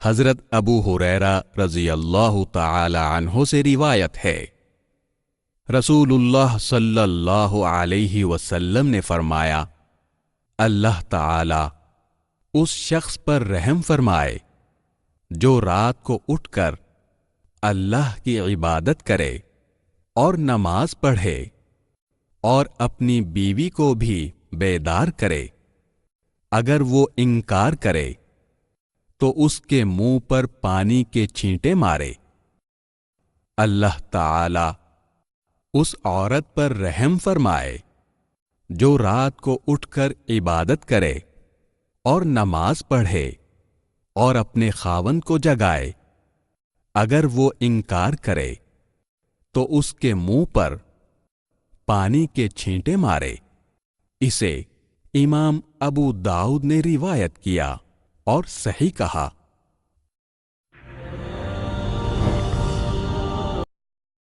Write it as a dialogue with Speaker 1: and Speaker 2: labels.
Speaker 1: حضرت ابو ہریرہ رضی اللہ تعالی عنہ سے روایت ہے، رسول اللہ صلی اللہ علیہ وسلم نے فرمایا، اللہ تعالی اس شخص پر رحم فرمائے جو رات کو اٹھ کر اللہ کی عبادت کرے اور نماز پڑھے اور اپنی بیوی کو بھی بیدار کرے، اگر وہ انکار کرے تو اس کے منہ پر پانی کے چھینٹے مارے۔ اللہ تعالی اس عورت پر رحم فرمائے جو رات کو اٹھ کر عبادت کرے اور نماز پڑھے اور اپنے خاوند کو جگائے، اگر وہ انکار کرے تو اس کے منہ پر پانی کے چھینٹے مارے۔ اسے امام ابو داؤد نے روایت کیا اور صحیح کہا۔